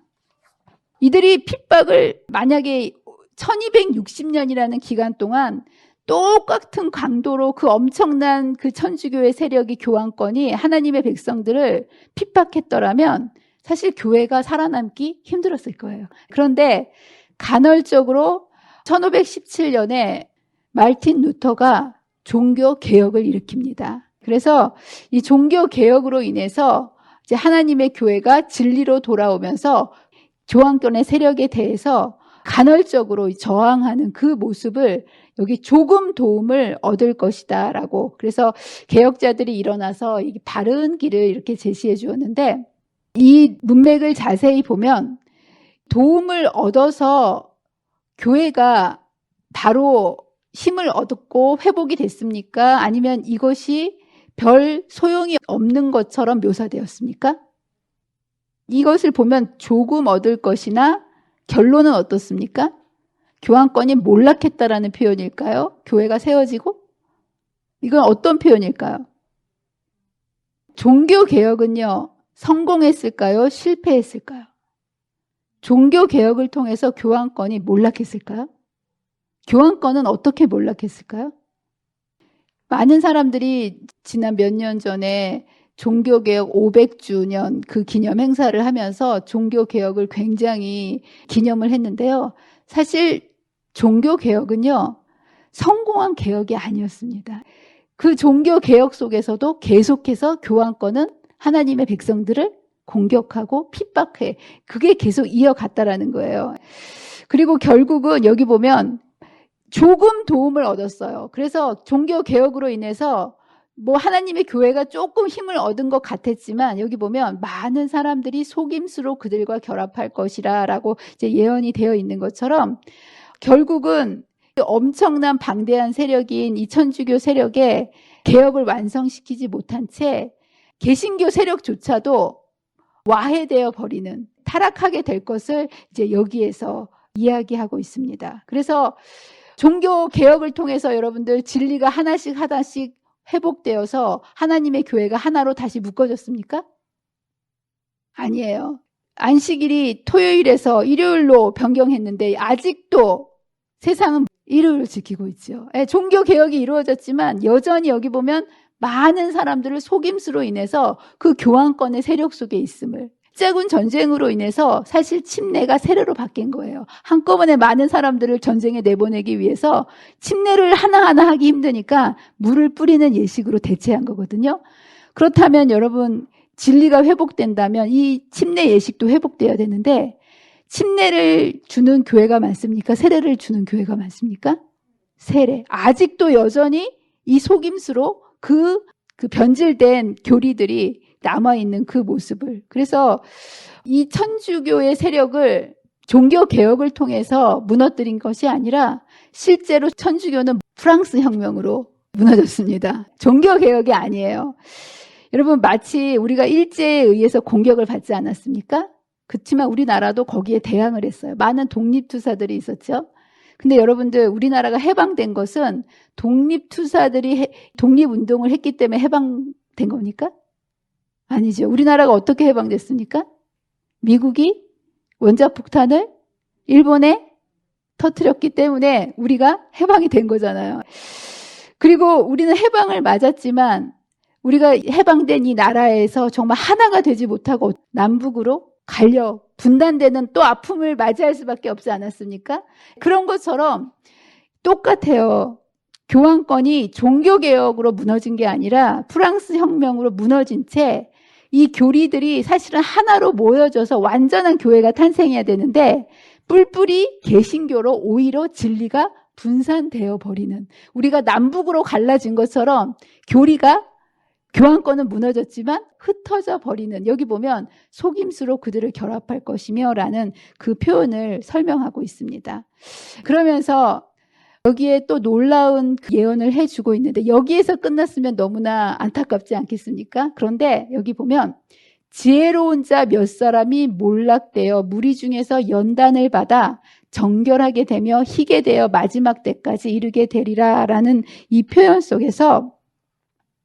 이들이 핍박을 만약에 1260년이라는 기간 동안 똑같은 강도로 그 엄청난 그 천주교의 세력이 교황권이 하나님의 백성들을 핍박했더라면 사실 교회가 살아남기 힘들었을 거예요. 그런데 간헐적으로 1517년에 말틴 루터가 종교 개혁을 일으킵니다. 그래서 이 종교 개혁으로 인해서 이제 하나님의 교회가 진리로 돌아오면서 교황권의 세력에 대해서 간헐적으로 저항하는 그 모습을 여기 조금 도움을 얻을 것이다 라고, 그래서 개혁자들이 일어나서 이 바른 길을 이렇게 제시해 주었는데 이 문맥을 자세히 보면 도움을 얻어서 교회가 바로 힘을 얻고 회복이 됐습니까? 아니면 이것이 별 소용이 없는 것처럼 묘사되었습니까? 이것을 보면 조금 얻을 것이나 결론은 어떻습니까? 교황권이 몰락했다라는 표현일까요? 교회가 세워지고? 이건 어떤 표현일까요? 종교개혁은요, 성공했을까요? 실패했을까요? 종교개혁을 통해서 교황권이 몰락했을까요? 교황권은 어떻게 몰락했을까요? 많은 사람들이 지난 몇 년 전에 종교개혁 500주년 그 기념 행사를 하면서 종교개혁을 굉장히 기념을 했는데요. 사실 종교개혁은요, 성공한 개혁이 아니었습니다. 그 종교개혁 속에서도 계속해서 교황권은 하나님의 백성들을 공격하고 핍박해. 그게 계속 이어갔다라는 거예요. 그리고 결국은 여기 보면 조금 도움을 얻었어요. 그래서 종교개혁으로 인해서 뭐 하나님의 교회가 조금 힘을 얻은 것 같았지만 여기 보면 많은 사람들이 속임수로 그들과 결합할 것이라 라고 이제 예언이 되어 있는 것처럼 결국은 엄청난 방대한 세력인 이 천주교 세력의 개혁을 완성시키지 못한 채 개신교 세력조차도 와해되어 버리는, 타락하게 될 것을 이제 여기에서 이야기하고 있습니다. 그래서 종교 개혁을 통해서 여러분들 진리가 하나씩 회복되어서 하나님의 교회가 하나로 다시 묶어졌습니까? 아니에요. 안식일이 토요일에서 일요일로 변경했는데 아직도 세상은 일요일을 지키고 있죠. 종교 개혁이 이루어졌지만 여전히 여기 보면 많은 사람들을 속임수로 인해서 그 교황권의 세력 속에 있음을, 십자군 전쟁으로 인해서 사실 침례가 세례로 바뀐 거예요. 한꺼번에 많은 사람들을 전쟁에 내보내기 위해서 침례를 하나하나 하기 힘드니까 물을 뿌리는 예식으로 대체한 거거든요. 그렇다면 여러분, 진리가 회복된다면 이 침례 예식도 회복돼야 되는데 침례를 주는 교회가 많습니까? 세례를 주는 교회가 많습니까? 세례. 아직도 여전히 이 속임수로 그 변질된 교리들이 남아있는 그 모습을. 그래서 이 천주교의 세력을 종교개혁을 통해서 무너뜨린 것이 아니라 실제로 천주교는 프랑스 혁명으로 무너졌습니다. 종교개혁이 아니에요. 여러분, 마치 우리가 일제에 의해서 공격을 받지 않았습니까? 그렇지만 우리나라도 거기에 대항을 했어요. 많은 독립투사들이 있었죠. 근데 여러분들, 우리나라가 해방된 것은 독립투사들이 독립운동을 했기 때문에 해방된 겁니까? 아니죠. 우리나라가 어떻게 해방됐습니까? 미국이 원자폭탄을 일본에 터뜨렸기 때문에 우리가 해방이 된 거잖아요. 그리고 우리는 해방을 맞았지만 우리가 해방된 이 나라에서 정말 하나가 되지 못하고 남북으로 갈려 분단되는 또 아픔을 맞이할 수밖에 없지 않았습니까? 그런 것처럼 똑같아요. 교황권이 종교개혁으로 무너진 게 아니라 프랑스 혁명으로 무너진 채 이 교리들이 사실은 하나로 모여져서 완전한 교회가 탄생해야 되는데 뿔뿔이 개신교로 오히려 진리가 분산되어 버리는, 우리가 남북으로 갈라진 것처럼 교황권은 무너졌지만 흩어져 버리는, 여기 보면 속임수로 그들을 결합할 것이며 라는 그 표현을 설명하고 있습니다. 그러면서 여기에 또 놀라운 예언을 해주고 있는데 여기에서 끝났으면 너무나 안타깝지 않겠습니까? 그런데 여기 보면 지혜로운 자 몇 사람이 몰락되어 무리 중에서 연단을 받아 정결하게 되며 희게 되어 마지막 때까지 이르게 되리라 라는 이 표현 속에서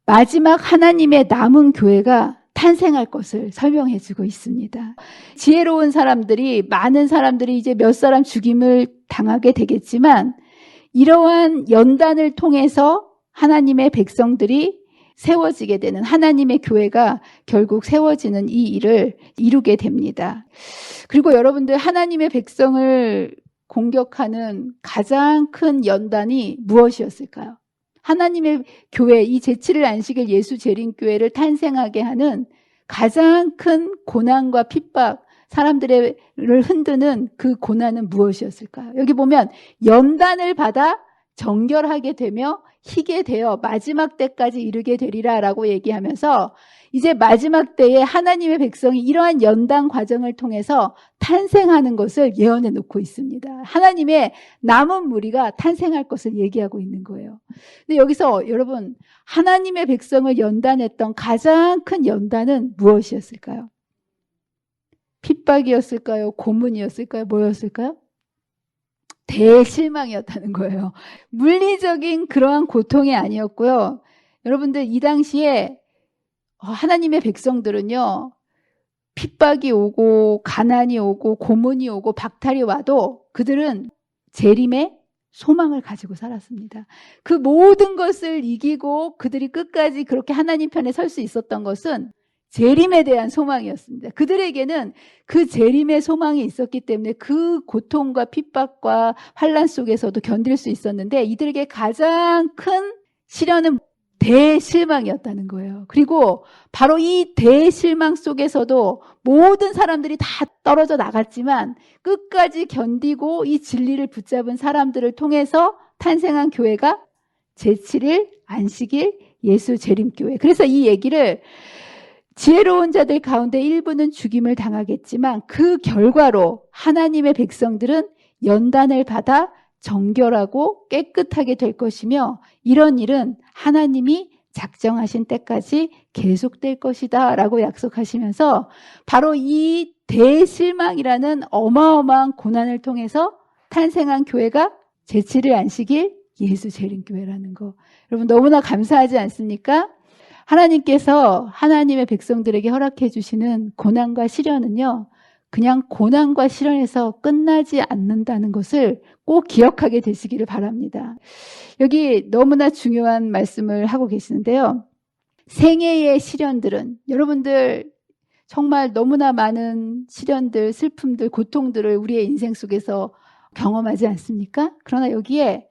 마지막 하나님의 남은 교회가 탄생할 것을 설명해 주고 있습니다. 지혜로운 사람들이, 많은 사람들이 이제 몇 사람 죽임을 당하게 되겠지만 이러한 연단을 통해서 하나님의 백성들이 세워지게 되는, 하나님의 교회가 결국 세워지는 이 일을 이루게 됩니다. 그리고 여러분들, 하나님의 백성을 공격하는 가장 큰 연단이 무엇이었을까요? 하나님의 교회, 이 제7일 안식일 예수 재림교회를 탄생하게 하는 가장 큰 고난과 핍박, 사람들을 흔드는 그 고난은 무엇이었을까요? 여기 보면 연단을 받아 정결하게 되며 희게 되어 마지막 때까지 이르게 되리라 라고 얘기하면서 이제 마지막 때에 하나님의 백성이 이러한 연단 과정을 통해서 탄생하는 것을 예언해 놓고 있습니다. 하나님의 남은 무리가 탄생할 것을 얘기하고 있는 거예요. 근데 여기서 여러분, 하나님의 백성을 연단했던 가장 큰 연단은 무엇이었을까요? 핍박이었을까요? 고문이었을까요? 뭐였을까요? 대실망이었다는 거예요. 물리적인 그러한 고통이 아니었고요. 여러분들, 이 당시에 하나님의 백성들은요, 핍박이 오고 가난이 오고 고문이 오고 박탈이 와도 그들은 재림의 소망을 가지고 살았습니다. 그 모든 것을 이기고 그들이 끝까지 그렇게 하나님 편에 설 수 있었던 것은 재림에 대한 소망이었습니다. 그들에게는 그 재림의 소망이 있었기 때문에 그 고통과 핍박과 환난 속에서도 견딜 수 있었는데, 이들에게 가장 큰 시련은 대실망이었다는 거예요. 그리고 바로 이 대실망 속에서도 모든 사람들이 다 떨어져 나갔지만 끝까지 견디고 이 진리를 붙잡은 사람들을 통해서 탄생한 교회가 제7일 안식일 예수 재림교회. 그래서 이 얘기를 지혜로운 자들 가운데 일부는 죽임을 당하겠지만 그 결과로 하나님의 백성들은 연단을 받아 정결하고 깨끗하게 될 것이며, 이런 일은 하나님이 작정하신 때까지 계속될 것이다 라고 약속하시면서 바로 이 대실망이라는 어마어마한 고난을 통해서 탄생한 교회가 제7일 안식일 예수 재림교회라는 거. 여러분 너무나 감사하지 않습니까? 하나님께서 하나님의 백성들에게 허락해 주시는 고난과 시련은요, 그냥 고난과 시련에서 끝나지 않는다는 것을 꼭 기억하게 되시기를 바랍니다. 여기 너무나 중요한 말씀을 하고 계시는데요. 생애의 시련들은, 여러분들 정말 너무나 많은 시련들, 슬픔들, 고통들을 우리의 인생 속에서 경험하지 않습니까? 그러나 여기에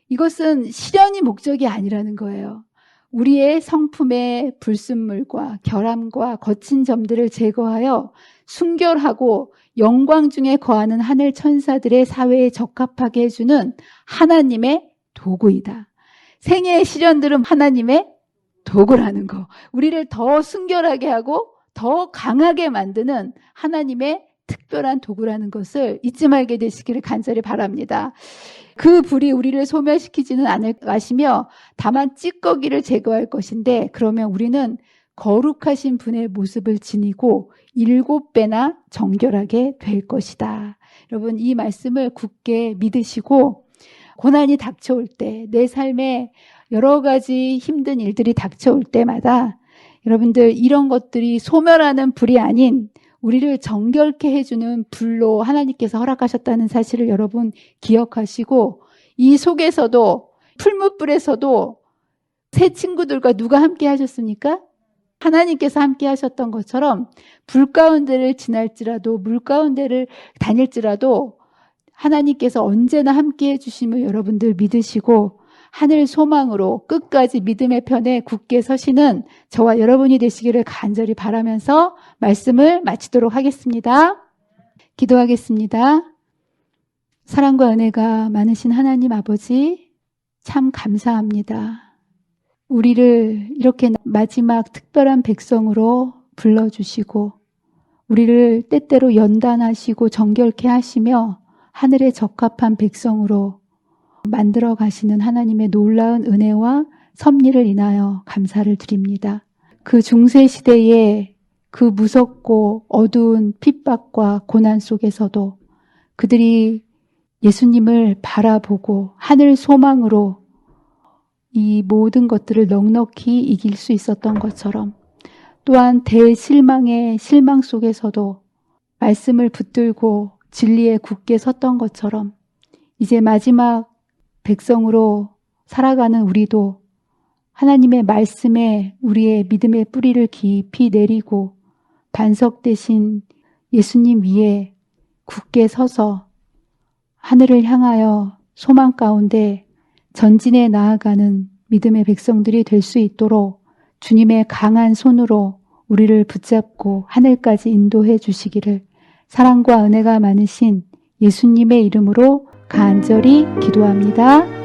이것은 시련이 목적이 아니라는 거예요. 우리의 성품의 불순물과 결함과 거친 점들을 제거하여 순결하고 영광 중에 거하는 하늘 천사들의 사회에 적합하게 해주는 하나님의 도구이다. 생애의 시련들은 하나님의 도구라는 거. 우리를 더 순결하게 하고 더 강하게 만드는 하나님의 특별한 도구라는 것을 잊지 말게 되시기를 간절히 바랍니다. 그 불이 우리를 소멸시키지는 않을 것이며 다만 찌꺼기를 제거할 것인데, 그러면 우리는 거룩하신 분의 모습을 지니고 7배나 정결하게 될 것이다. 여러분 이 말씀을 굳게 믿으시고, 고난이 닥쳐올 때, 내 삶에 여러 가지 힘든 일들이 닥쳐올 때마다 여러분들 이런 것들이 소멸하는 불이 아닌 우리를 정결케 해주는 불로 하나님께서 허락하셨다는 사실을 여러분 기억하시고, 이 속에서도 풀무불에서도 새 친구들과 누가 함께 하셨습니까? 하나님께서 함께 하셨던 것처럼 불 가운데를 지날지라도 물 가운데를 다닐지라도 하나님께서 언제나 함께 해주심을 여러분들 믿으시고 하늘 소망으로 끝까지 믿음의 편에 굳게 서시는 저와 여러분이 되시기를 간절히 바라면서 말씀을 마치도록 하겠습니다. 기도하겠습니다. 사랑과 은혜가 많으신 하나님 아버지, 참 감사합니다. 우리를 이렇게 마지막 특별한 백성으로 불러주시고 우리를 때때로 연단하시고 정결케 하시며 하늘에 적합한 백성으로 만들어 가시는 하나님의 놀라운 은혜와 섭리를 인하여 감사를 드립니다. 그 중세 시대에 그 무섭고 어두운 핍박과 고난 속에서도 그들이 예수님을 바라보고 하늘 소망으로 이 모든 것들을 넉넉히 이길 수 있었던 것처럼, 또한 대실망의 실망 속에서도 말씀을 붙들고 진리에 굳게 섰던 것처럼 이제 마지막 백성으로 살아가는 우리도 하나님의 말씀에 우리의 믿음의 뿌리를 깊이 내리고 반석 대신 예수님 위에 굳게 서서 하늘을 향하여 소망 가운데 전진해 나아가는 믿음의 백성들이 될 수 있도록 주님의 강한 손으로 우리를 붙잡고 하늘까지 인도해 주시기를 사랑과 은혜가 많으신 예수님의 이름으로 간절히 기도합니다.